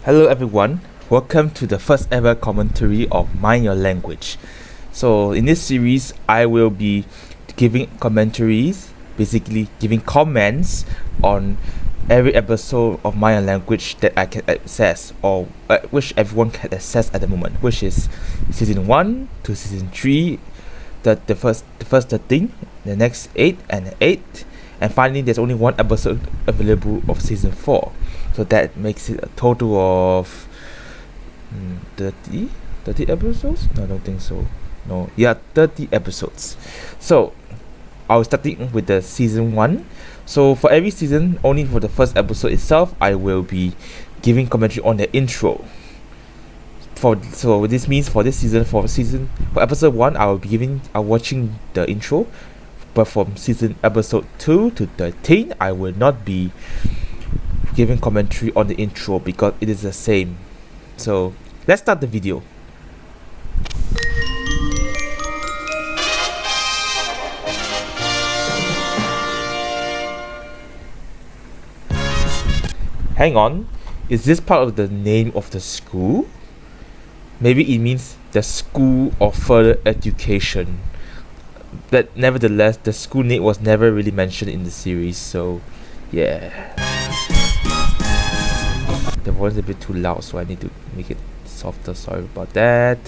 Hello everyone, welcome to the first ever commentary of Mind Your Language. So in this series, I will be giving commentaries, basically giving comments on every episode of Mind Your Language that I can access or which everyone can access at the moment, which is season 1 to season 3, the first 13, the next 8 and 8, and finally there's only one episode available of season 4. So that makes it a total of 30 episodes? No, I don't think so. No, yeah, 30 episodes. So I'll starting with the season 1. So for every season, only for the first episode itself, I will be giving commentary on the intro. So this means for episode 1, I will be watching the intro. But from episode 2 to 13, I will not be giving commentary on the intro because it is the same. So let's start the video. Hang on, is this part of the name of the school? Maybe it means the School of Further Education. But nevertheless, the school name was never really mentioned in the series, so yeah. The voice is a bit too loud, so I need to make it softer. Sorry about that.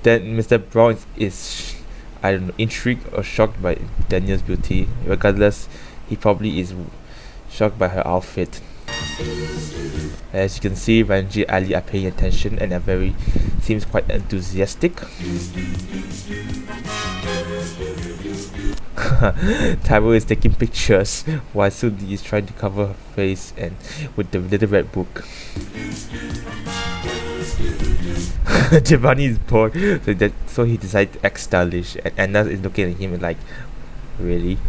Then Mr. Brown is I don't know, intrigued or shocked by Daniel's beauty. Regardless, he probably is shocked by her outfit. As you can see, Ranji and Ali are paying attention and seems quite enthusiastic. Tyrell is taking pictures while Sudi is trying to cover her face and with the little red book. Giovanni is bored, so he decided to act stylish, and Anna is looking at him like, really?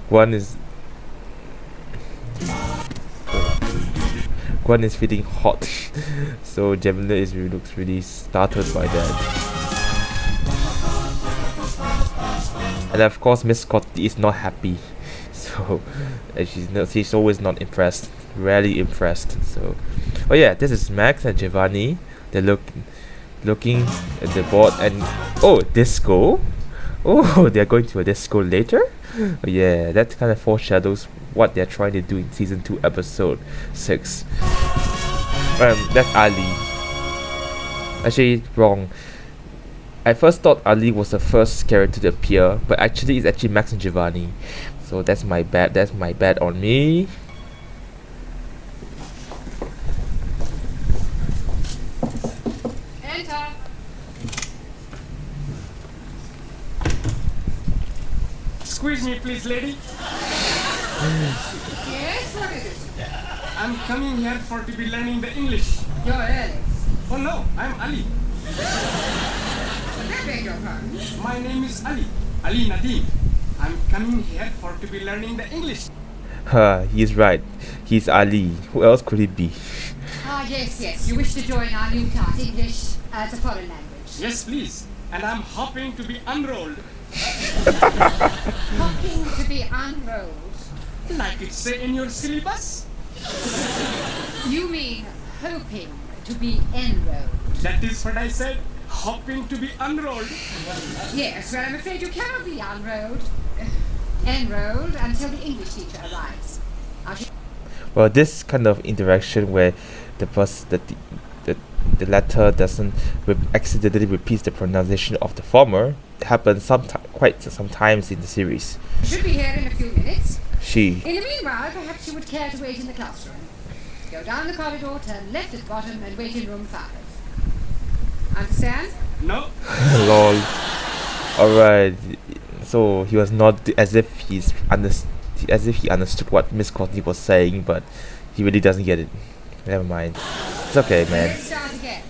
Gwen is feeling hot, so Jamila looks really startled by that. And of course, Miss Scotty is not happy, so she's always not impressed, rarely impressed. So, oh yeah, this is Max and Giovanni. They're looking at the board and disco. Oh, they're going to a disco later? Oh, yeah, that kind of foreshadows what they're trying to do in season 2 episode 6. That's Ali. Actually, wrong. I first thought Ali was the first character to appear, but actually it's actually Max and Giovanni. So that's my bad on me. Excuse me, please, lady. Yes, what is it? I'm coming here to be learning the English. You're Alex. Oh no, I'm Ali. I beg your pardon. My name is Ali. Ali Nadeem. I'm coming here to be learning the English. He's right. He's Ali. Who else could it be? Yes. You wish to join our new class, English as a foreign language. Yes, please. And I'm hoping to be unrolled. Hoping to be unrolled. Like it say in your syllabus? You mean hoping to be enrolled? That is what I said. Hoping to be unrolled. Yes, well, I'm afraid you cannot be enrolled until the English teacher arrives. Well, this kind of interaction where the latter doesn't accidentally repeats the pronunciation of the former happens quite sometimes in the series. Should be here in a few minutes. In the meanwhile, perhaps you would care to wait in the classroom. Go down the corridor, turn left at the bottom, and wait in room 5. Understand? No. Lol. Alright. So he was not as if he understood what Miss Courtney was saying, but he really doesn't get it. Never mind. It's okay, man. Let's start again.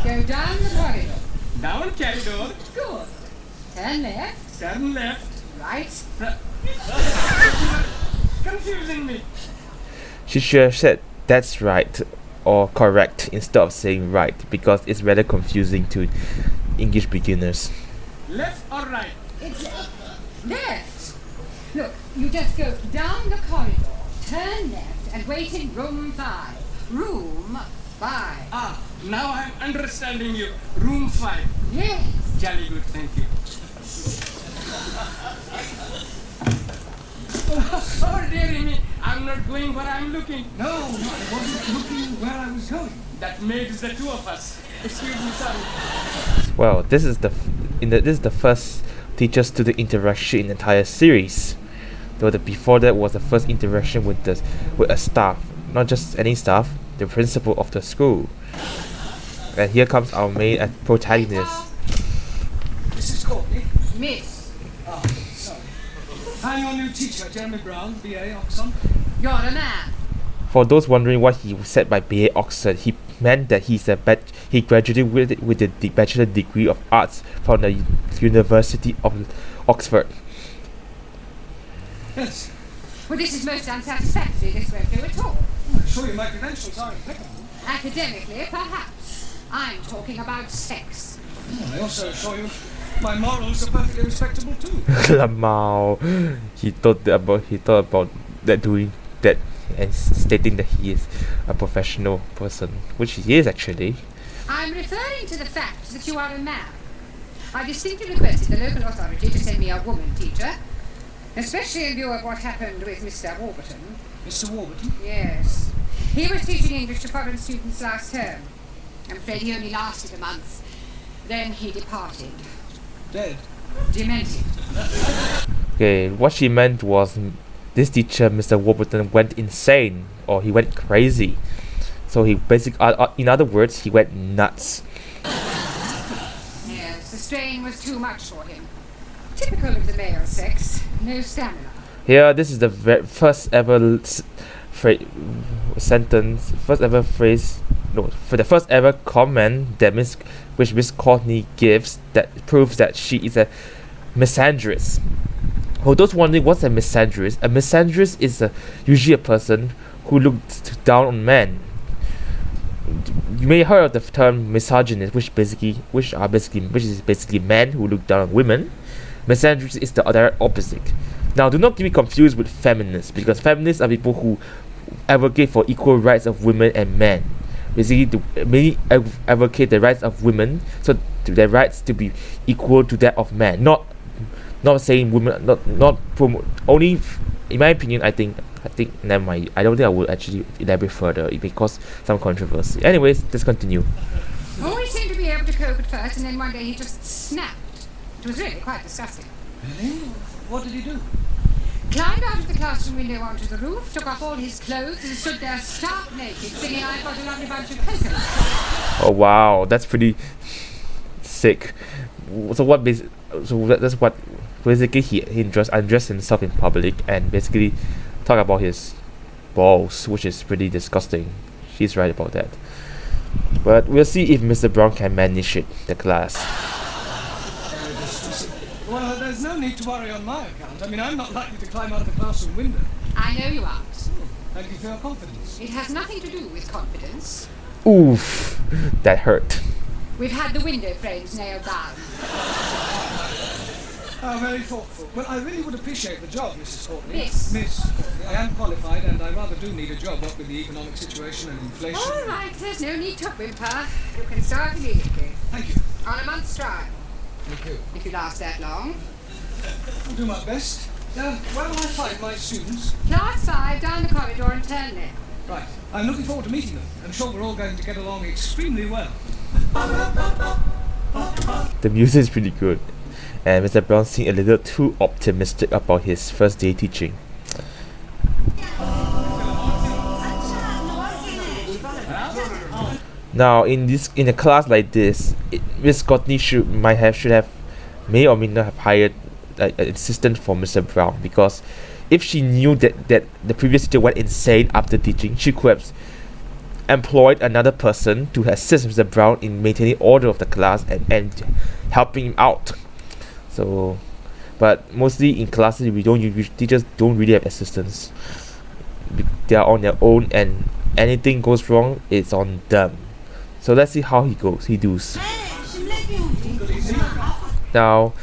Go down the corridor. Down corridor. Good. Turn left. Turn left. Right. Confusing me. She should have said that's right or correct instead of saying right, because it's rather confusing to English beginners. Left or right? It's left. Look, you just go down the corridor, turn left, and wait in room 5. Room 5. Ah, now I'm understanding you. Room 5. Yes. Jolly good, thank you. Oh, dearie me, I'm not going where I'm looking. No, I wasn't looking where I was going. That makes the two of us. Excuse me, sorry. Well, this is the first teacher-student interaction in the entire series. Though before that was the first interaction with a staff, not just any staff, the principal of the school. And here comes our main protagonist. Mrs. Courtney. Miss, Ah, sorry. I'm your new teacher, Jeremy Brown, BA, Oxon. you're a man. For those wondering what he said by BA Oxford, he meant that he graduated with the Bachelor degree of Arts from the University of Oxford. Yes. Well, this is most unsatisfactory. This won't do at all. I assure you my credentials are impeccable. Academically, perhaps. I'm talking about sex. I also assure you my morals are perfectly respectable too. Lamau, he thought about that doing that and stating that he is a professional person, which he is actually. I'm referring to the fact that you are a man. I distinctly requested the local authority to send me a woman teacher, especially in view of what happened with Mr. Warburton. Mr. Warburton? Yes. He was teaching English to foreign students last term. I'm afraid he only lasted a month. Then he departed. Dead. Demented. Okay, what she meant was this teacher, Mr. Warburton, went insane, or he went crazy. So he in other words, he went nuts. Yes, the strain was too much for him. Typical of the male sex. No stamina. Here, this is the first ever sentence, first ever phrase, no, for the first ever comment that which Miss Courtney gives that proves that she is a misandrist. For those wondering what's a misandrist is usually a person who looks down on men. You may have heard of the term misogynist, which is basically men who look down on women. Misandrist is the other opposite. Now, do not be confused with feminists, because feminists are people who advocate for equal rights of women and men. Basically, many advocate the rights of women, so their rights to be equal to that of men. Not saying women, not promote. Only, in my opinion, I think never mind. I don't think I would actually elaborate further. It may cause some controversy. Anyways, let's continue. Always seemed to be able to cope at first, and then one day he just snapped. It was really quite disgusting. Really? What did he do? Climbed out of the classroom window onto the roof, took off all his clothes, and stood there stark naked, singing "I've got a lovely bunch of coconuts." Oh wow, that's pretty sick. So that's what basically he undressed himself in public and basically talk about his balls, which is pretty disgusting. She's right about that. But we'll see if Mr. Brown can manage the class. Well, there's no need to worry on my account. I mean, I'm not likely to climb out of the classroom window. I know you aren't. Thank you for your confidence. It has nothing to do with confidence. Oof, that hurt. We've had the window frames nailed down. Oh, very thoughtful. Well, I really would appreciate the job, Mrs. Courtney. Miss. Courtney. I am qualified, and I rather do need a job, what with the economic situation and inflation. All right, there's no need to whimper. You can start immediately. Thank you. On a month's trial, Thank you. if you last that long. I'll do my best. Where will I find my students? Class 5, down the corridor and turn left. Right. I'm looking forward to meeting them. I'm sure we're all going to get along extremely well. The music is pretty good, and Mr. Brown seemed a little too optimistic about his first day teaching. Now, in a class like this, Miss Courtney should may or may not have hired an assistant for Mr. Brown, because if she knew that the previous teacher went insane after teaching, she could have employed another person to assist Mr. Brown in maintaining order of the class and helping him out. So, but mostly in classes teachers don't really have assistants. they are on their own, and anything goes wrong, it's on them. So let's see how he does. Now,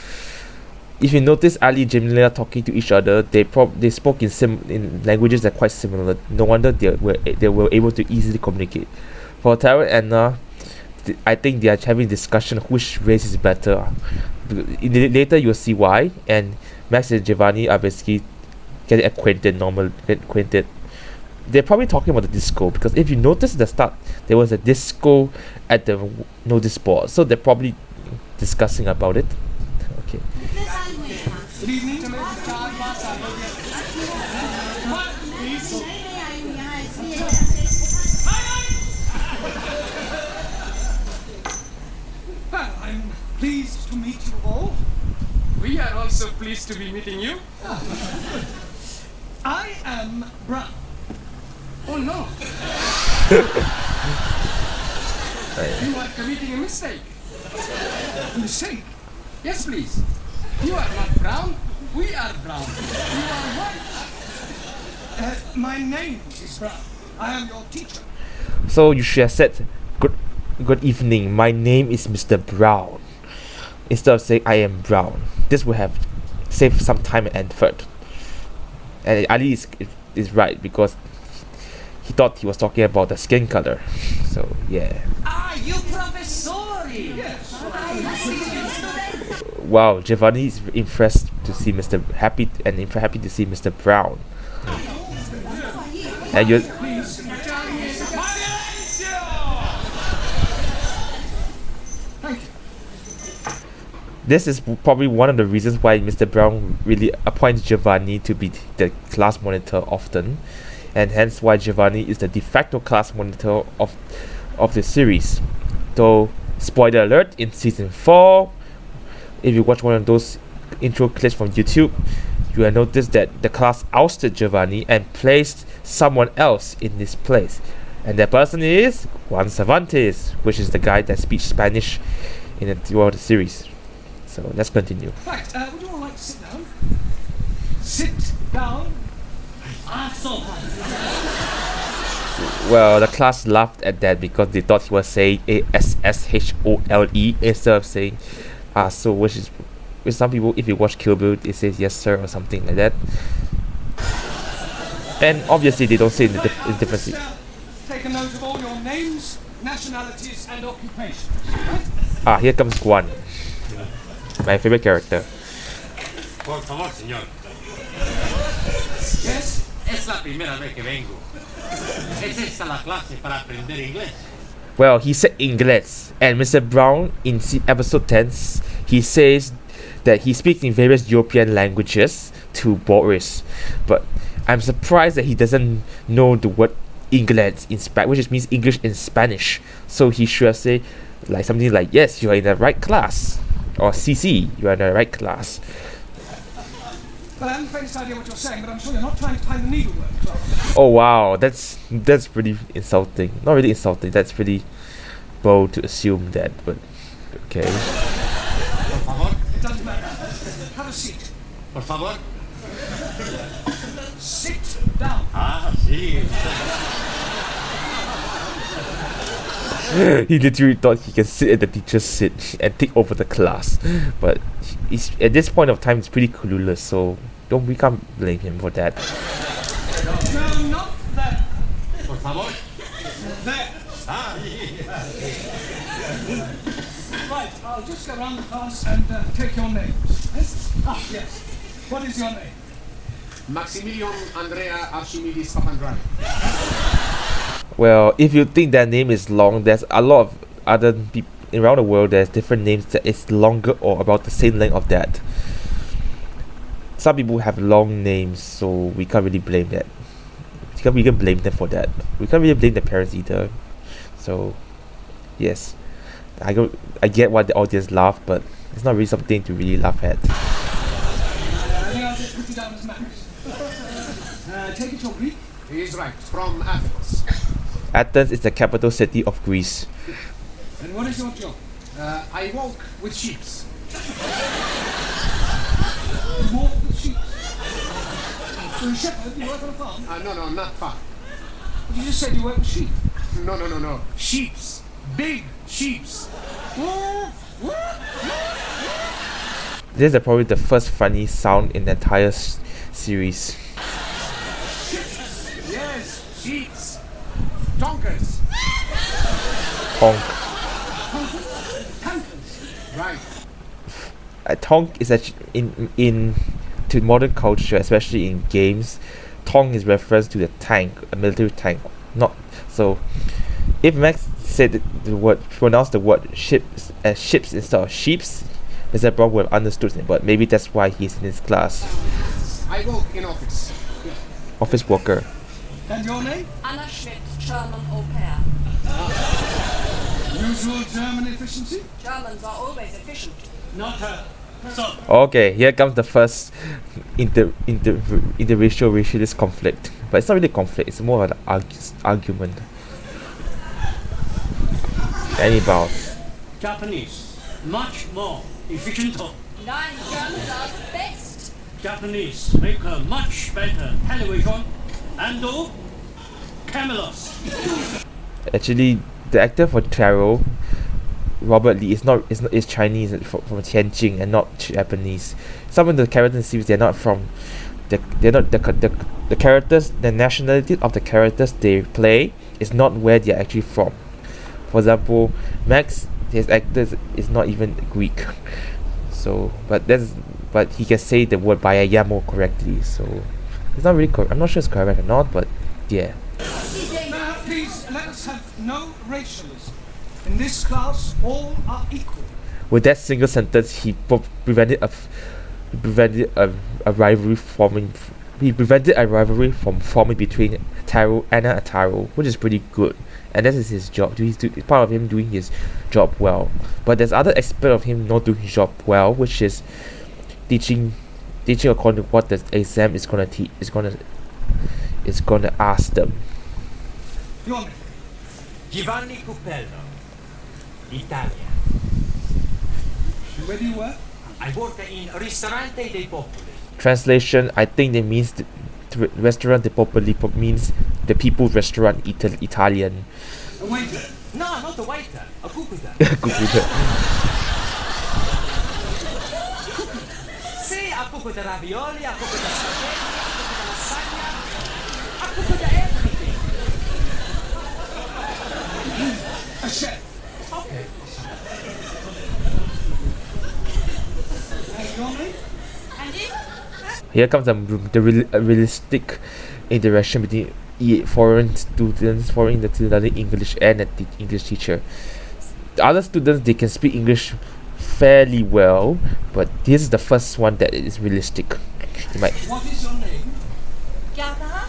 if you notice Ali and Jamila talking to each other, they spoke in languages that are quite similar. No wonder they were able to easily communicate. For Tara and Anna, I think they are having discussion which race is better. Later you'll see why. And Max and Giovanni are basically getting acquainted. They're probably talking about the disco, because if you notice at the start there was a disco at the notice board, so they're probably discussing about it. Okay. Good evening. Well, I'm pleased to meet you all. We are also pleased to be meeting you. I am Brown. Oh no. You are committing a mistake. Mistake? Yes, please. You are not brown. We are brown. You are white. My name is Brown. I am your teacher. So you should have said, good evening, my name is Mr. Brown, instead of saying I am Brown. This would have saved some time and effort. And Ali is right, because he thought he was talking about the skin color. So yeah. Ah, you professori! Yes. Wow, Giovanni is impressed to see happy to see Mr. Brown. And you. This is probably one of the reasons why Mr. Brown really appoints Giovanni to be the class monitor often, and hence why Giovanni is the de facto class monitor of the series. Though, spoiler alert, in season 4, if you watch one of those intro clips from YouTube, you will notice that the class ousted Giovanni and placed someone else in this place. And that person is Juan Cervantes, which is the guy that speaks Spanish throughout the series. So let's continue. Right, would you all like to sit down? Sit down. Well, the class laughed at that because they thought he was saying ASSHOLE instead of saying so, which is with some people, if you watch Kill Bill, it says yes sir or something like that. And obviously they don't say the difference. Take a note of all your names, nationalities, and occupations. Ah, here comes Guan, my favorite character. Por favor, señor. Yes? Es la primera vez que vengo. Es esta la clase para aprender inglés. Well, he said English, and Mr. Brown in episode 10, he says that he speaks in various European languages to Boris, but I'm surprised that he doesn't know the word English in Spanish, which means English in Spanish. So he should have said like something like, yes, you are in the right class, or CC, you are in the right class. Well, I haven't the faintest idea what you're saying, but I'm sure you're not trying to find the needlework club. Oh wow, that's pretty insulting. Not really insulting, that's pretty bold to assume that, but okay. Por favor. It doesn't matter. Have a seat. Por favor. Sit down. Ah, sí. He literally thought he can sit at the teacher's seat and take over the class, but he's at this point of time, it's pretty clueless. So we can't blame him for that. No, not there. Por favor. There. Ah, Right, I'll just go around the class and take your names. Yes? Ah, yes. What is your name? Maximilian Andrea Archimedes Papandreou. Well, if you think that name is long, there's a lot of other people around the world. There's different names that is longer or about the same length of that. Some people have long names, so we can't really blame that. We can blame them for that. We can't really blame the parents either. So, yes, I get why the audience laugh, but it's not really something to really laugh at. I think I'll just put you down as Max. Take it you're Greek. He is right. From Athens. Athens is the capital city of Greece. And what is your job? I walk with sheep. You walk with sheep. So a shepherd, you work on a farm? No, not far. You just said you work with sheep. No. Sheeps. Big sheeps. This is probably the first funny sound in the entire series. Yes, sheeps. Tonkers. Tonk. Right. Tonk is actually in to modern culture, especially in games. Tonk is reference to the tank, a military tank. Not so. If Max said pronounced the word ships as ships instead of sheeps, Mr. Brown would have understood it. But maybe that's why he's in his class. I work in office. Office worker. And your name? Anna Schmidt, German au pair. Usual German efficiency? Germans are always efficient. Not her. So, Okay, here comes the first interracialist conflict. But it's not really a conflict, it's more of an argument. Any bows? Japanese, much more efficient. Nein, Germans are the best. Japanese make a much better television and cameras. Actually, the actor for Taro, Robert Lee, is Chinese from Tianjin and not Japanese. Some of the characters in the series, they're not the characters, the nationality of the characters they play is not where they're actually from. For example, Max, his actor is not even Greek. So, but he can say the word Bayayamo correctly. So, it's not really correct. I'm not sure it's correct or not, but yeah. Now, please, let us have no racialism. In this class, all are equal. With that single sentence, he prevented a rivalry forming. He prevented a rivalry from forming between Anna and Taro, which is pretty good. And that is his job. It's part of him doing his job well. But there's other aspect of him not doing his job well, which is teaching according to what the exam is gonna ask them. Your name? Giovanni Cupello, Italia. And where do you work? I work in Ristorante dei Popoli. Translation: I think it means restaurant de popoli means the people's restaurant, Italian. A waiter. No, not a waiter, a cucita. Sì, a cucita ravioli, a cucita spaghetti, a cucita lasagna, a cucita everything. A chef. Okay. And your name? Here comes a realistic interaction between foreign students, learning English, and the English teacher. The other students, they can speak English fairly well, but this is the first one that is realistic. What is your name? Jana?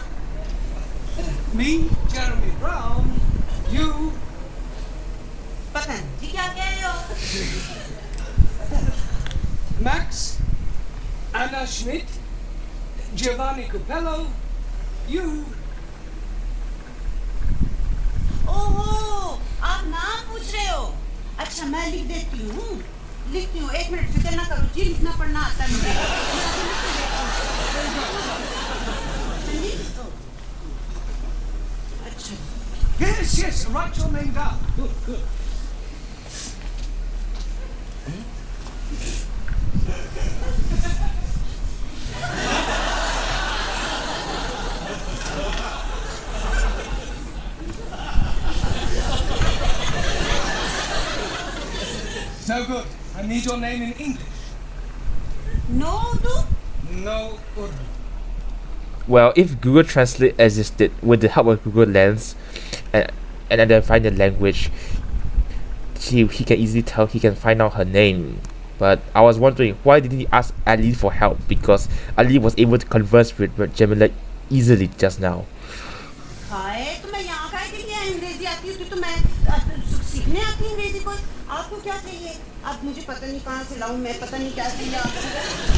Me, Jeremy Brown. You, Max, Anna Schmidt, Giovanni Cupello. You. ओहो आप नाम पूछ रहे हो अच्छा मैं लिख देती हूँ एक मिनट फिक्र ना करो जी लिखना पढ़ना आता है मुझे अच्छा Yes, write your name down. Good. No good. I need your name in English. No do No Urdu. Well, if Google Translate existed with the help of Google Lens and identify the language, he can easily tell, he can find out her name. But I was wondering, why didn't he ask Ali for help? Because Ali was able to converse with Jamila easily just now. हाय तो मैं यहाँ का के लिए अंग्रेजी आती हूँ तो मैं सीखने आती हूँ अंग्रेजी कोई आपको क्या चाहिए अब मुझे पता नहीं कहाँ से लाऊं मैं पता नहीं क्या चाहिए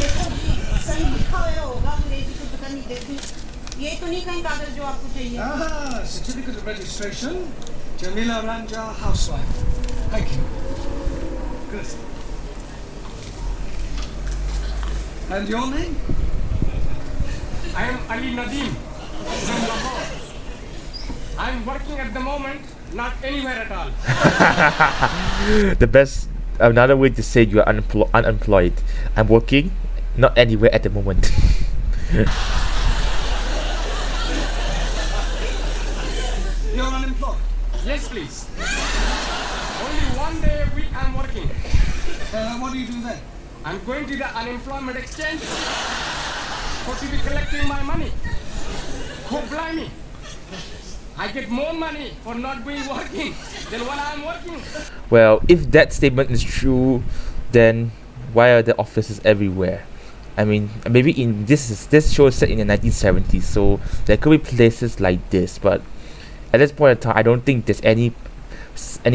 देखो जी सही लिखा हुआ होगा अंग्रेजी को पता नहीं देखूं ये तो नहीं कहीं कागज जो आपको चाहिए Ah, certificate of registration. Jamila Ranja, housewife. Thank you. Good. And your name? I am Ali Nadim from Lahore. I I'm working at the moment, not anywhere at all. The best, another way to say you are unemployed. I'm working, not anywhere at the moment. You're unemployed. Yes, please. Only one day a week I'm working. What do you do then? I'm going to the unemployment exchange for to be collecting my money. Oh, blimey. I get more money for not being working than when I'm working. Well, if that statement is true, then why are there offices everywhere? I mean, maybe this show is set in the 1970s, so there could be places like this. But at this point in time, I don't think there's any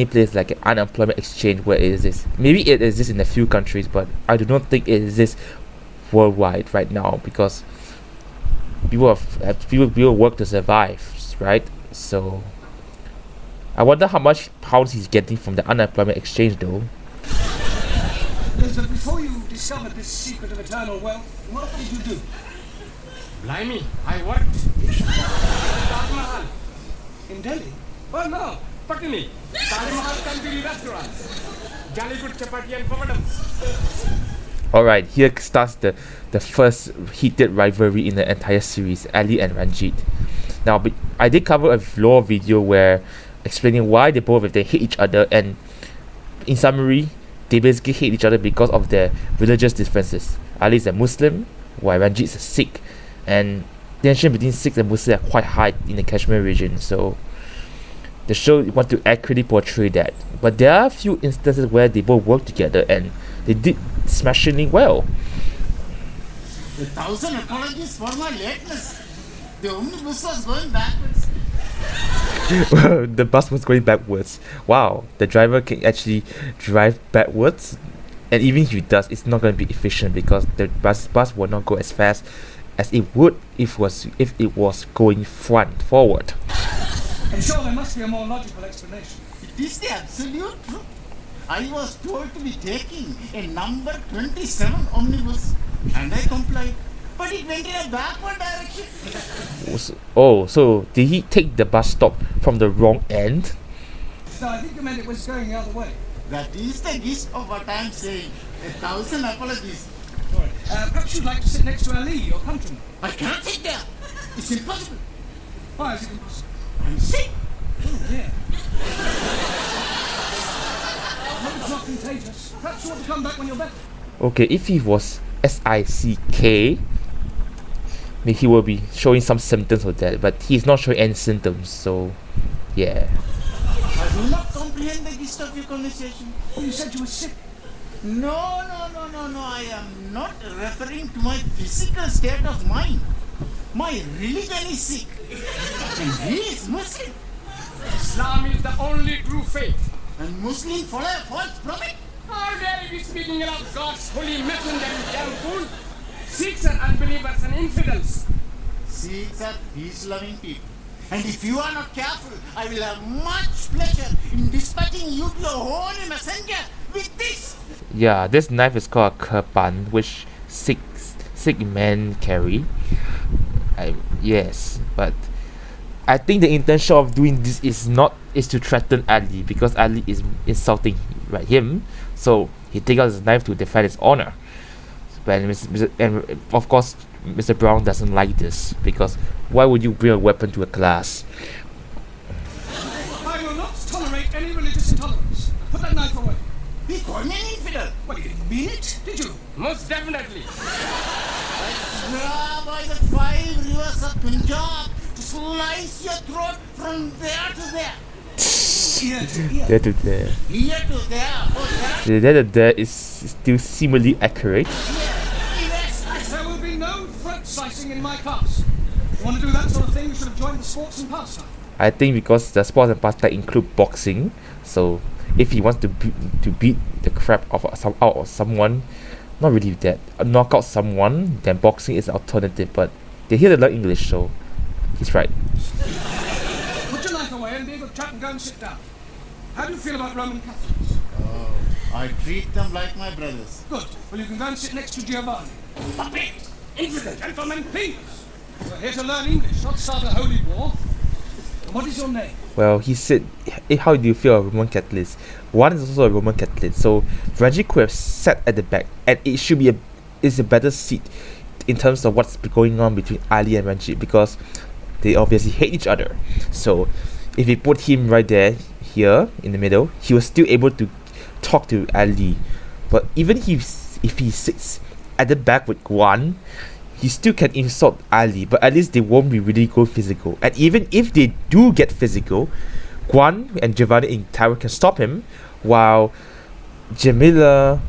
place like an unemployment exchange where it exists. Maybe it exists in a few countries, but I do not think it exists worldwide right now because people work to survive, right? So I wonder how much pounds he's getting from the unemployment exchange though. Yes, but before you discovered this secret of eternal wealth, what did you do? Blimey, I worked at Taj Mahal. In Delhi? Oh no, Patni. Taj Mahal Tandoori restaurant. Jolly good chapati and papadums. Alright, here starts the first heated rivalry in the entire series, Ali and Ranjit. Now, I did cover a vlog video where explaining why they hate each other, and in summary, they basically hate each other because of their religious differences. Ali is a Muslim, while Ranjit is a Sikh, and tension between Sikhs and Muslims are quite high in the Kashmir region, so the show wants to accurately portray that. But there are a few instances where they both work together and they did smashingly well. 1,000 apologies for my lateness. The omnibus was going backwards. The bus was going backwards. Wow, the driver can actually drive backwards, and even if he does, it's not going to be efficient because the bus will not go as fast as it would if it was going forward. I'm sure there must be a more logical explanation. It is the absolute truth. I was told to be taking a number 27 omnibus, and I complied. But it went in a backward direction. So did he take the bus stop from the wrong end? No, I think you meant it was going the other way. That is the gist of what I'm saying. 1,000 apologies. Sorry. Perhaps you'd like to sit next to Ali, your countryman. I can't sit there. It's impossible. Why is it impossible? I'm sick. Oh, dear. Hope it's not contagious. Perhaps you want to come back when you're better. Okay, if he was SICK, maybe he will be showing some symptoms of that, but he's not showing any symptoms, so yeah. I do not comprehend the gist of your conversation. Oh, you said you were sick. No. I am not referring to my physical state of mind. My religion is sick. And he is Muslim. Islam is the only true faith. And Muslims follow a false prophet. How dare you be speaking of God's holy messenger, you damn fool? Sikhs are unbelievers and infidels. Sikhs are peace-loving people. And if you are not careful, I will have much pleasure in dispatching you to your holy messenger with this. Yeah, this knife is called a kirpan, which Sikh men carry. Yes, but I think the intention of doing this is to threaten Ali, because Ali is insulting him, so he takes out his knife to defend his honor. And of course, Mr. Brown doesn't like this, because why would you bring a weapon to a class? I will not tolerate any religious intolerance. Put that knife away. He called me an infidel. What, you didn't mean it, did you? Most definitely. Swear by the 5 rivers of Punjab to slice your throat from there to there. Here to here. There to there. Here to there. Oh, there. The there to there is still seemingly accurate. Yes. There will be no throat slicing in my class. You want to do that sort of thing, you should have joined the sports and pastime. I think because the sports and pastime include boxing, so if he wants to beat the crap out of someone, not really that, knock out someone, then boxing is an alternative. But they're here to learn English, so he's right. Put your knife away and be a good chap and go and sit down. How do you feel about Roman Catholics? Oh, I treat them like my brothers. Good. Well, you can go and sit next to Giovanni. Puppet! Infidel! Gentlemen, please. We're here to learn English, not start a holy war. What is your name? Well, he said, how do you feel a Roman Catholic? One is also a Roman Catholic, so Reggie could have sat at the back, and it should be it's a better seat in terms of what's going on between Ali and Reggie, because they obviously hate each other. So if we put him right there, here in the middle, he was still able to talk to Ali. But even if he sits at the back with Guan, he still can insult Ali, but at least they won't be really go physical. And even if they do get physical, Guan and Giovanni in tower can stop him, while Jamila,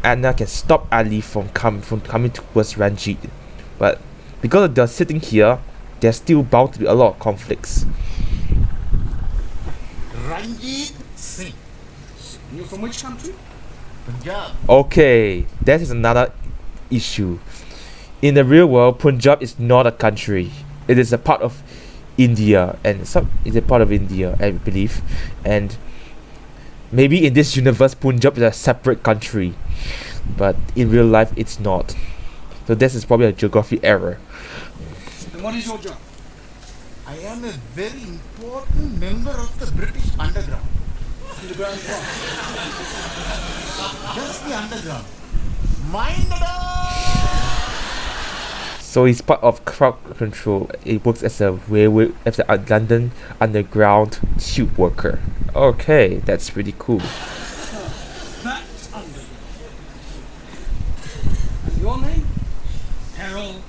Anna can stop Ali from coming towards Ranjit. But because they're sitting here, there's still bound to be a lot of conflicts. Ranjit Singh, You from which country? Punjab. Okay, that is another issue. In the real world, Punjab is not a country. It is a part of India, and it's a part of India, I believe. And maybe in this universe, Punjab is a separate country, but in real life, it's not. So this is probably a geography error. And what is your job? I am a very important member of the British underground. Underground what? Just the underground. Mind the door! So he's part of crowd control. He works as a railway, as a London underground tube worker. Okay, that's pretty cool. That's underground. And your name? Harold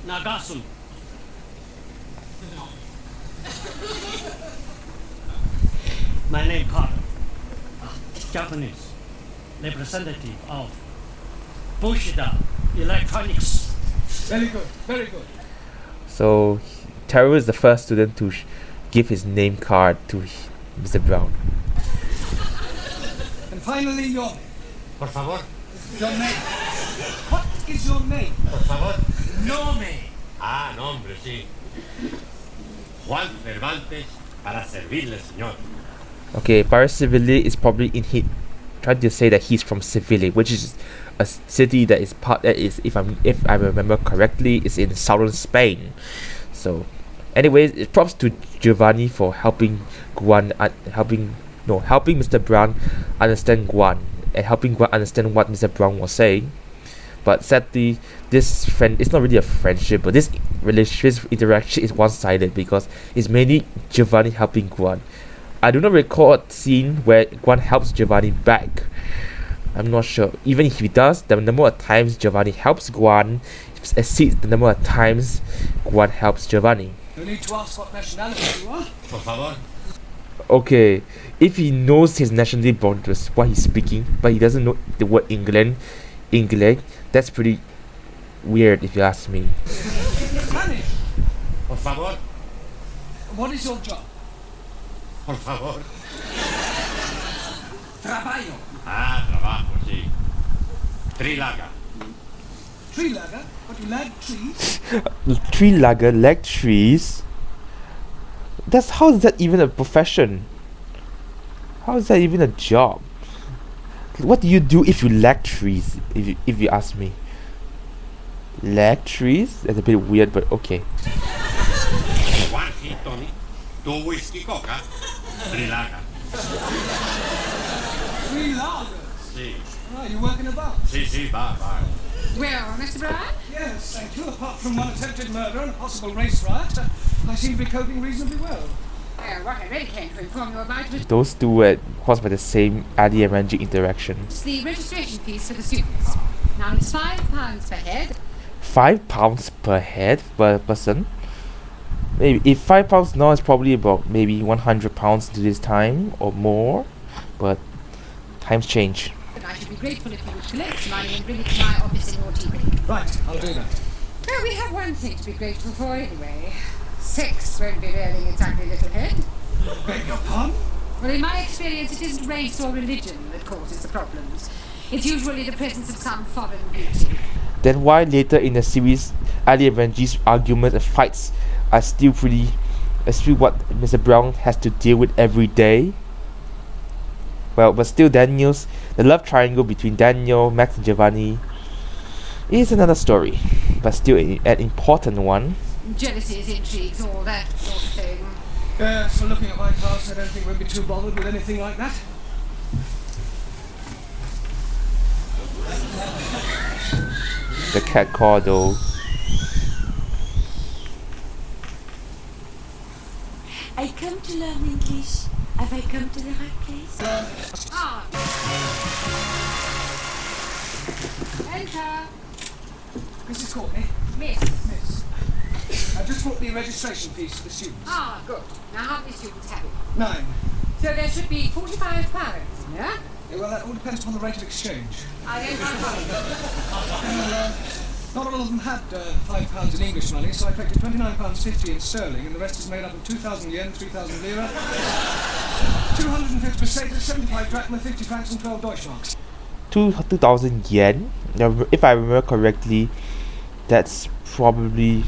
Nagasun. My name Carter. Japanese. Representative of Bushida Electronics. Very good, very good. So Taro is the first student to give his name card to Mr. Brown. And finally, your name. Por favor. Your name. What is your name? Por favor. Nome. Ah, nombre, sí. Juan Cervantes para servirle, señor. Okay, para Seville is probably in he trying to say that he's from Seville, which is a city that is if I remember correctly, is in southern Spain. So, anyways, it props to Giovanni for helping helping Mr. Brown understand Guan, and helping Guan understand what Mr. Brown was saying. But sadly, this friend, it's not really a friendship, but this relationship interaction is one-sided because it's mainly Giovanni helping Guan. I do not recall a scene where Guan helps Giovanni back. I'm not sure. Even if he does, the number of times Giovanni helps Guan exceeds the number of times Guan helps Giovanni. You need to ask what nationality you are. Por favor. Okay, if he knows his nationality boundaries, what he's speaking, but he doesn't know the word England, that's pretty weird if you ask me. Spanish. Por favor. What is your job? Por favor. Trabajo. Ah, trabajo, sí. Trilaga. Tree lagger. What, you lag trees? Tree lagger, lag trees. How is that even a profession? How is that even a job? What do you do if you lag trees? If you ask me, lag trees? That's a bit weird, but okay. One gin tonic, 2 whiskey coca, Trilaga. Tree lagger. Sí, Ah, you work in a bar? sí, va. Well, Mr. Brown? Yes, thank you. Apart from one attempted murder and a possible race riot, I seem to be coping reasonably well. What I really came to inform you about was Those two were caused by the same Ali and Ranjit interaction. the registration fees for the students. Now, it's £5 per head. £5 per head per person. Maybe if £5 now is probably about maybe £100 to this time or more, but times change. But I should be grateful if you would collect money and bring it to my office in your team. Right, I'll do that. Well, we have one thing to be grateful for anyway. Sex won't be rearing its ugly little head. Beg your pardon? Well, in my experience, it isn't race or religion that causes the problems. It's usually the presence of some foreign beauty. Then why later in the series, Ali and Ranjit's arguments and fights are still what Mr. Brown has to deal with every day? Well, but still the love triangle between Daniel, Max and Giovanni is another story, but still an important one. Jealousies, intrigues, all that sort of thing. So looking at my past, I don't think we'd be too bothered with anything like that. The cat call though. I come to learn English. Have I come to the right place? Ah. Enter. Mrs. Courtney, Miss. miss. I just brought the registration fees for the students. Ah, good. Now how many students have you? 9. So there should be £45, yeah? Yeah, well, that all depends upon the rate of exchange. I don't follow. Not all of them had £5 in English money, so I collected £29.50 in sterling, and the rest is made up of 2,000 yen, 3,000 lira, 250 pesetas, 75 drachma, 50 francs, and 12 Deutschmarks. 2,000 yen. Now, if I remember correctly, that's probably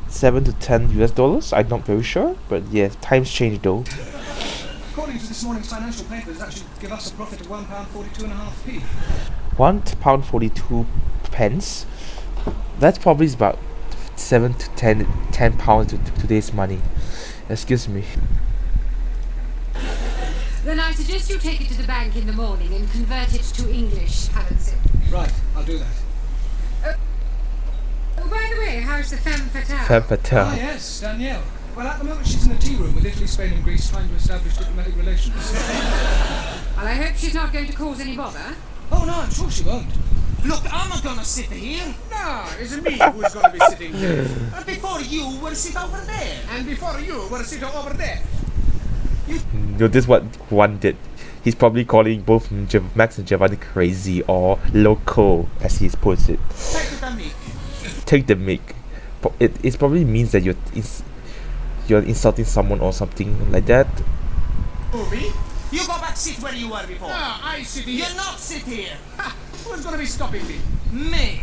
7 to 10 US dollars. I'm not very sure, but yeah, times change though. According to this morning's financial papers, that should give us a profit of £1.42.5p. £1.42 pence. That's probably about 7 to 10 pounds to today's money. Excuse me. Then I suggest you take it to the bank in the morning and convert it to English currency. Right, I'll do that. Oh, by the way, how's the femme fatale? Femme fatale. Ah, yes, Danielle. Well, at the moment she's in the tea room with Italy, Spain and Greece trying to establish diplomatic relations. Well, I hope she's not going to cause any bother. Oh, no, I'm sure she won't. Look, I'm not gonna sit here. No, it's me who's going to be sitting here. Before you will sit over there. And before you were sitting over there. Notice what Juan did. He's probably calling both Max and Giovanni crazy or loco, as he puts it. Take the mic. Take the mic. It probably means that you're insulting someone or something like that. Movie? You go back sit where you were before. No, I sit here. You'll not sit here. Ha! Who's going to be stopping me? Me.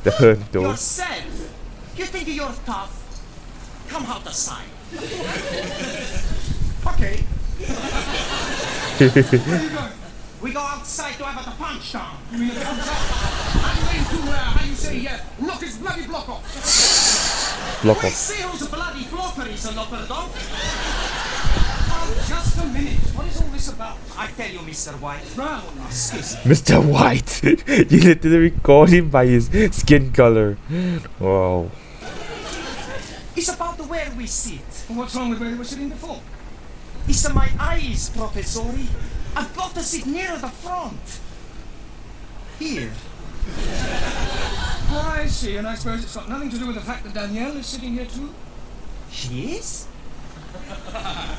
The hurt though. Yourself. You think you're tough? Come out the side. Okay. Where are you going? We go outside to have a punch down. You mean a punch up? I'm going to, how you say, knock his bloody block off. Block We off. see whose bloody blocker is a knocker dog. Oh, just a minute. What is all this about? I tell you, Mr. White. Brown. Excuse me. Mr. White. You literally called him by his skin color. Wow. It's about where we sit. Well, what's wrong with where you were sitting before? It's my eyes, Professori. I've got to sit near the front. Here. Oh, I see, and I suppose it's got nothing to do with the fact that Danielle is sitting here too? She is? I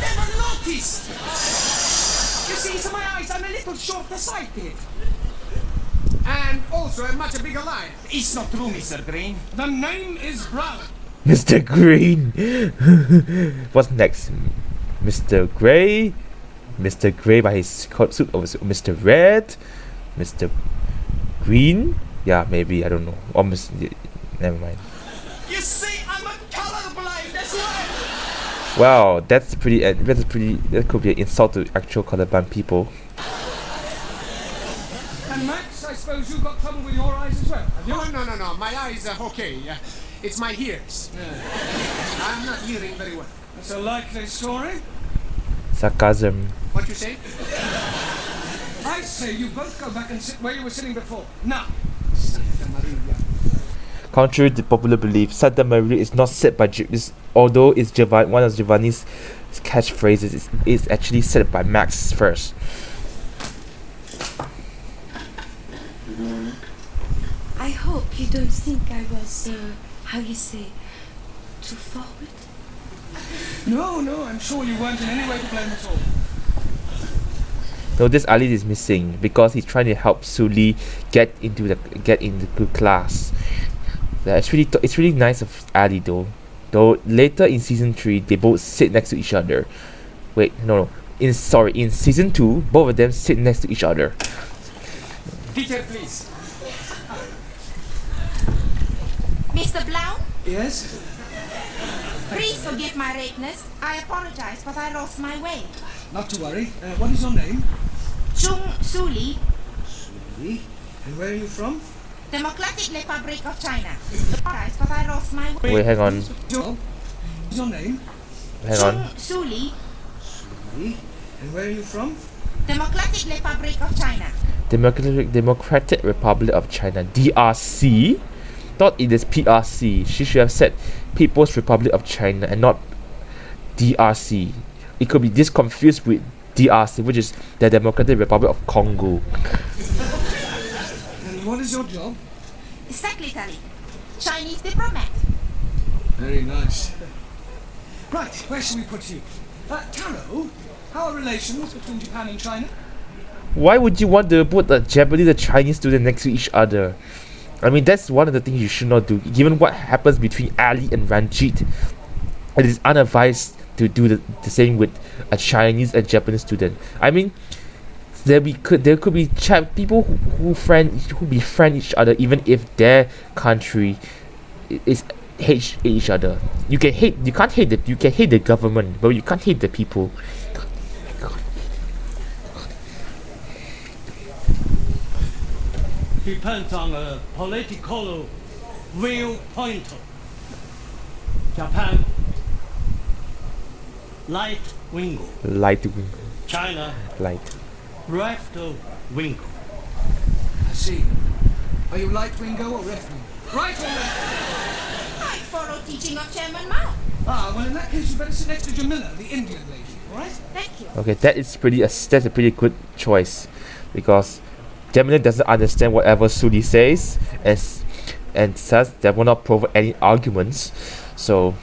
never noticed. You see, it's my eyes. I'm a little short-sighted. And also a much bigger lion. It's not true, Mr. Green. The name is Brown. Mr. Green. What's next? Mr. Grey. Mr. Grey by his coat suit. Or Mr. Red. Mr. Green. Yeah, maybe, I don't know. Or never mind. You see, I'm a colorblind as well. Wow, that could be an insult to actual colorblind people. And Max, I suppose you've got trouble with your eyes as well, have you? Oh, no. My eyes are okay. It's my ears. I'm not hearing very well. That's a likely story. Sarcasm. What you say? I say you both go back and sit where you were sitting before. Now. Santa Maria. Contrary to popular belief, Santa Maria is not said by although it's one of Giovanni's catchphrases, it's actually said by Max first. I hope you don't think I was, how you say, too forward. No, I'm sure you weren't in any way to blame at all. Notice Ali is missing because he's trying to help Suli get into good class. It's really nice of Ali though. Though later in season 3 they both sit next to each other. Wait, no. In season 2 both of them sit next to each other. Teacher, please. Mr. Blount, Yes? please forgive my lateness. I apologize, but I lost my way. Not to worry. What is your name? Chung Suli. Sui. And where are you from? Democratic Republic of China. Surprised, but I lost my way. Wait, hang on. What's your name? Hang on. Suli. Sui. And where are you from? Democratic Republic of China. Democratic Republic of China, DRC. Thought it is PRC. She should have said People's Republic of China and not DRC. It could be this confused with DRC, which is the Democratic Republic of Congo. And what is your job? Secretary. Chinese diplomat. Very nice. Right, where shall we put you? Taro, how are relations between Japan and China? Why would you want to put a Japanese and Chinese student next to each other? I mean, that's one of the things you should not do. Given what happens between Ali and Ranjit, it is unadvised to do the same with a Chinese and Japanese student. I mean, there could be people who befriend each other even if their country is hate each other. You can hate the government, but you can't hate the people. Depends on a political viewpoint. Japan, light wingo. Light wing. China, Light. left wingo. I see. Are you right wingo or left wingo? Right or left? I follow teaching of Chairman Mao. Well in that case you better sit next to Jamila, the Indian lady, alright? Thank you. Okay, that's a pretty good choice, because Jamila doesn't understand whatever Suli says, and says that will not provide any arguments. So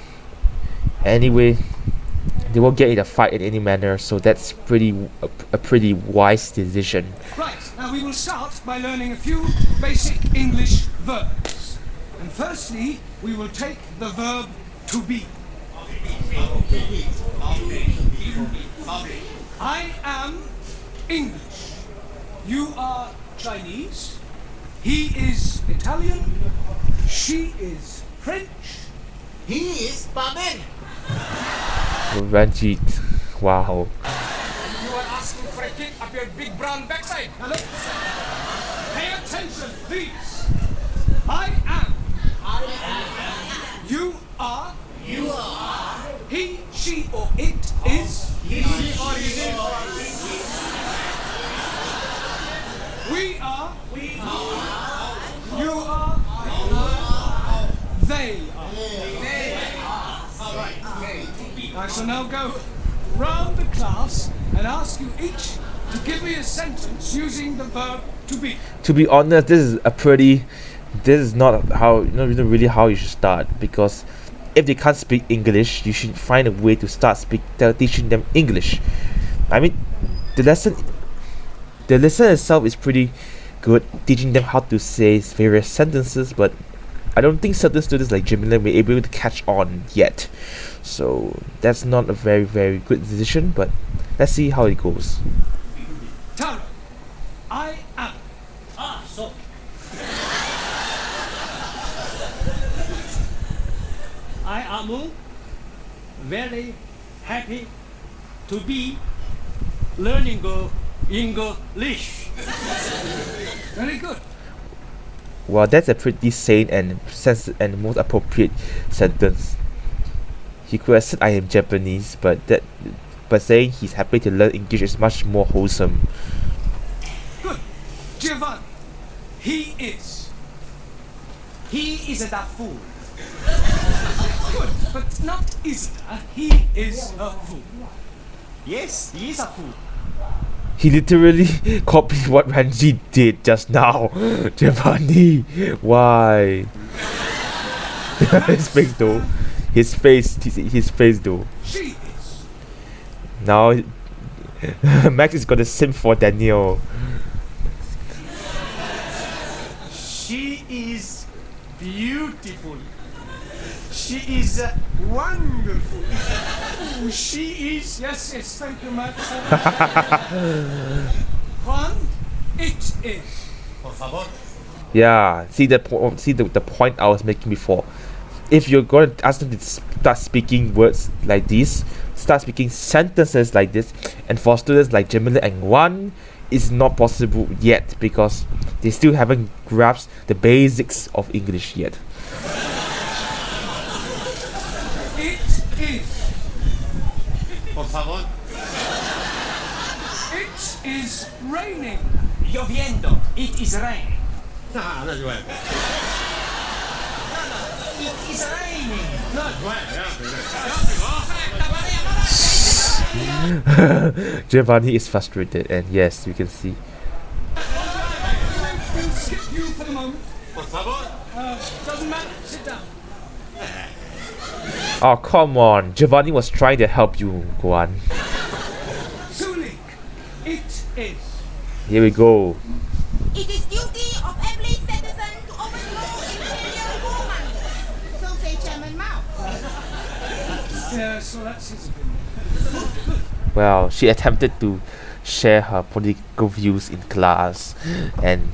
anyway, they won't get in a fight in any manner. So that's a pretty wise decision. Right, now we will start by learning a few basic English verbs. And firstly, we will take the verb to be. I am English. You are Chinese. He is Italian. She is French. He is barbarian. Ranjit, wow. You are asking for a kick up your big brown backside. Now look, pay attention, please. I am. You are. He, she, or it is. We are. You are. They are. I shall now go round the class and ask you each to give me a sentence using the verb to be. To be honest, this is not how really how you should start, because if they can't speak English, you should find a way to start teaching them English. I mean, the lesson itself is pretty good, teaching them how to say various sentences, but I don't think certain students like Jamila may be able to catch on yet. So that's not a very, very good decision, but let's see how it goes. Taro, I am. So I am very happy to be learning English. Very good. Well, that's a pretty sane and most appropriate sentence. He could have said I am Japanese, but saying he's happy to learn English is much more wholesome. Good. Giovanni, he is. He is a fool. Good, but not is a. He is a fool. Yes, he is a fool. He literally copied what Ranjit did just now. Giovanni, why? His face though. His face though. She is. Now Max is gonna simp for Daniel. She is beautiful. She is wonderful. She is. Yes, thank you, Max. Juan, it is. Por favor. Yeah, see the point I was making before. If you're going to ask them to start speaking words like this, start speaking sentences like this, and for students like Jamila and Juan, it's not possible yet, because they still haven't grasped the basics of English yet. It is. Por favor. It is raining. Lloviendo. It is raining. No, no llueve. It is raining. No llueve. Giovanni is frustrated, and yes, you can see. We'll skip you for the moment. Por favor. Doesn't matter. Sit down. Oh, come on. Giovanni was trying to help you, Guan. Sulik. It is. Here we go. It is duty of every citizen to overthrow imperial woman. So say Chairman Mao. Yeah, so that's his opinion. Well, she attempted to share her political views in class, and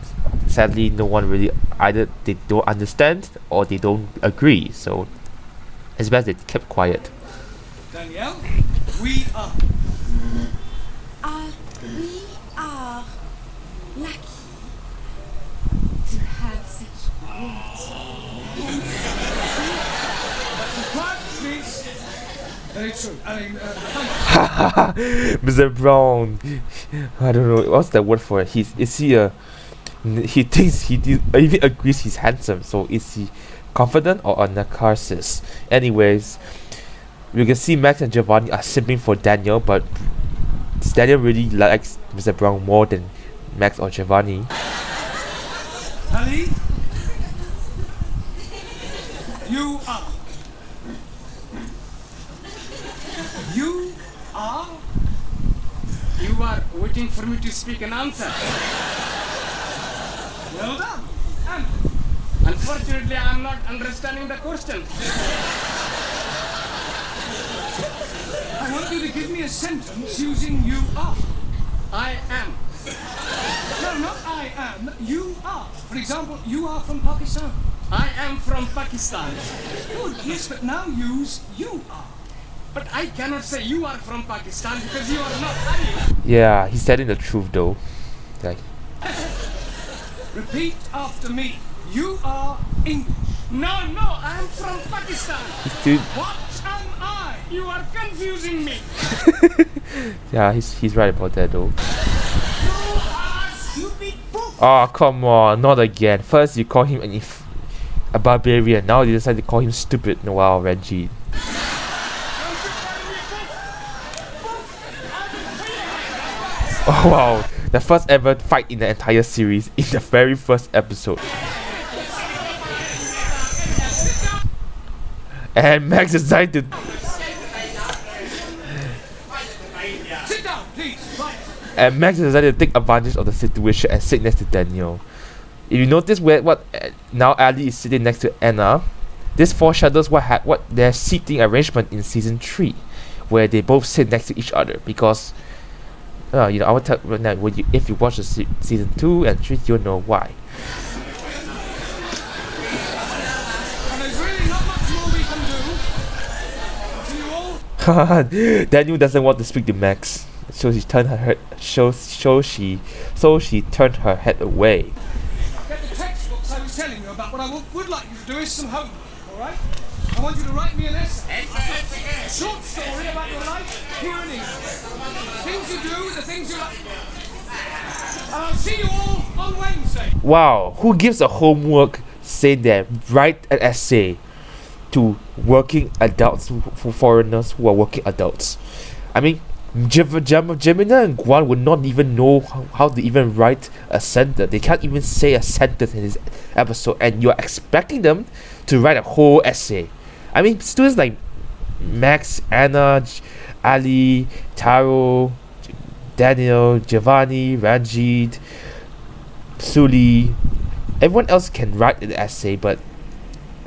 sadly no one really, either they don't understand or they don't agree, so it's best they kept quiet. Danielle, we are. We are lucky to have such great Quiet, please. Very true. I mean, thank you. Mr. Brown, I don't know what's the word for it. He thinks even agrees he's handsome. So is he confident or a narcissist? Anyways, you can see Max and Giovanni are simping for Daniel, but Daniel really likes Mr. Brown more than Max or Giovanni. Ali, you are. You are. You are waiting for me to speak an answer. Well done. And Unfortunately, I'm not understanding the question. I want you to give me a sentence using you are. I am. No, not I am. You are. For example, you are from Pakistan. I am from Pakistan. Good. Yes, but now use you are. But I cannot say you are from Pakistan because you are not, are you? Yeah, he's telling the truth though. Like, Repeat after me. You are English. No, I am from Pakistan. dude, What am I? You are confusing me. yeah, he's right about that though. You are stupid book. Oh, come on, not again. First you call him a barbarian, now you decide to call him stupid. No, wow, Reggie. Oh wow, the first ever fight in the entire series in the very first episode. And Max decided to Sit down, please. Right. And Max decided to take advantage of the situation and sit next to Daniel. If you notice now Ali is sitting next to Anna, this foreshadows what their seating arrangement in season 3, where they both sit next to each other. Because I will tell right now, if you watch the season 2 and 3, you'll know why. And there's really not much more we can do. Do you all? Daniel doesn't want to speak to Max, so she turned her head. So she turned her head away. Get the textbooks I was telling you about. What I would like you to do is some homework, all right? I want you to write me an essay. A short story about your life here in England. Things you do, the things you like. And I'll see you all on Wednesday. Wow, who gives a homework saying that write an essay to working adults, for foreigners who are working adults? I mean, Gemina and Guan would not even know how to even write a sentence. They can't even say a sentence in this episode, and you're expecting them to write a whole essay. I mean, students like Max, Anna, Ali, Taro, Daniel, Giovanni, Ranjit, Suli, everyone else can write an essay, but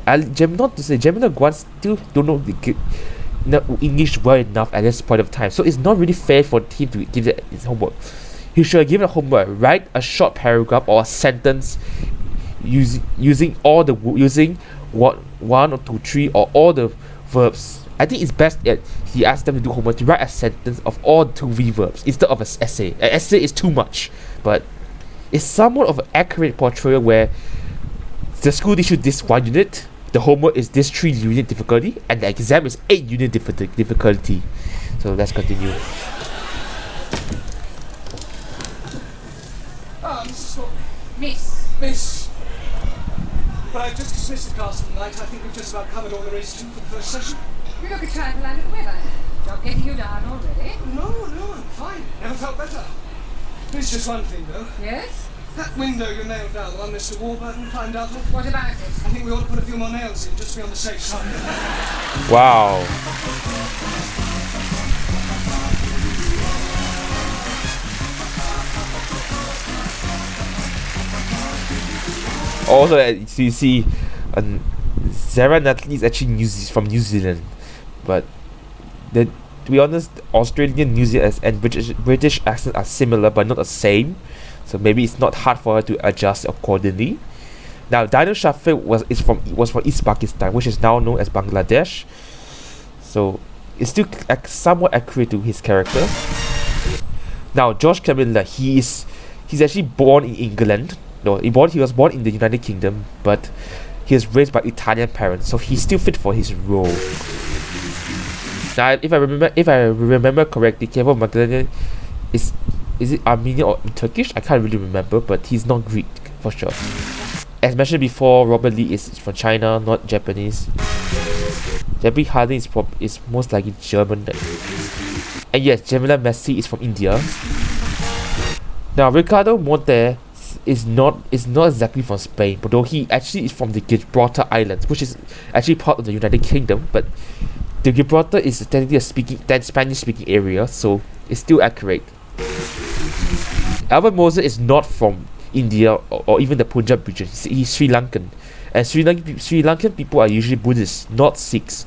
Gemina and Guan still don't know English well enough at this point of time, so it's not really fair for him to give it his homework. He should have given a homework, write a short paragraph or a sentence using one or two, three, or all the verbs. I think it's best that he asked them to do homework to write a sentence of all the 2 verbs instead of an essay. An essay is too much, but is somewhat of an accurate portrayal where the school teaches this 1 unit, the homework is this 3 unit difficulty, and the exam is 8 unit difficulty. So let's continue. Mrs. Courtney. Miss. Miss. Well, I've just dismissed the class for the night. I think we've just about covered all there is to for the first session. You look a trifle under the weather. Job getting you down already? No, I'm fine. Never felt better. There's just one thing, though. Yes? That window you nailed down, the one Mr. Warburton climbed out of. What about it? I think we ought to put a few more nails in, just to be on the safe side. Wow. Also, as you see, Zara Natalie is actually from New Zealand, but to be honest, Australian, New Zealand, and British accents are similar but not the same. So maybe it's not hard for her to adjust accordingly. Now, Dino Shafiq was from East Pakistan, which is now known as Bangladesh. So it's still somewhat accurate to his character. Now, George Camilla, he's actually born in England. No, he was born in the United Kingdom, but he was raised by Italian parents, so he's still fit for his role. Now, if I remember correctly, Kevo Magdalene is it Armenian or Turkish? I can't really remember, but he's not Greek for sure. As mentioned before, Robert Lee is from China, not Japanese. Debbie Harding is most likely German. And yes, Jamila Messi is from India. Now, Ricardo Monte is not exactly from Spain, but though he actually is from the Gibraltar Islands, which is actually part of the United Kingdom, but the Gibraltar is technically a Spanish-speaking area, so it's still accurate. Albert Moser is not from India or even the Punjab region. He's Sri Lankan, and Sri Lankan people are usually Buddhists, not Sikhs.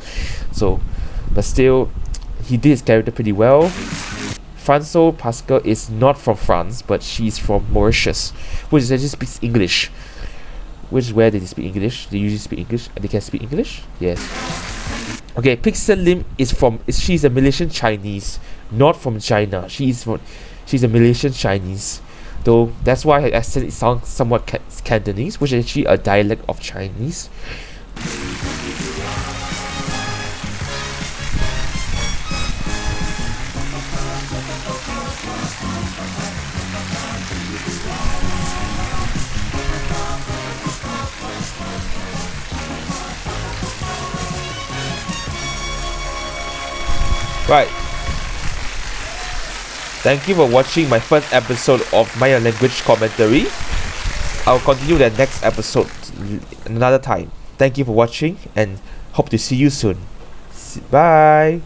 So, but still, he did his character pretty well. François Pascal is not from France, but she's from Mauritius, which actually speaks English. Which is where they speak English. They usually speak English, and they can speak English. Yes. Okay, Pixel Lim she's a Malaysian Chinese, not from China. She's a Malaysian Chinese, though that's why her accent sounds somewhat Cantonese, which is actually a dialect of Chinese. Right. Thank you for watching my first episode of My Language Commentary. I'll continue the next episode another time. Thank you for watching and hope to see you soon. Bye.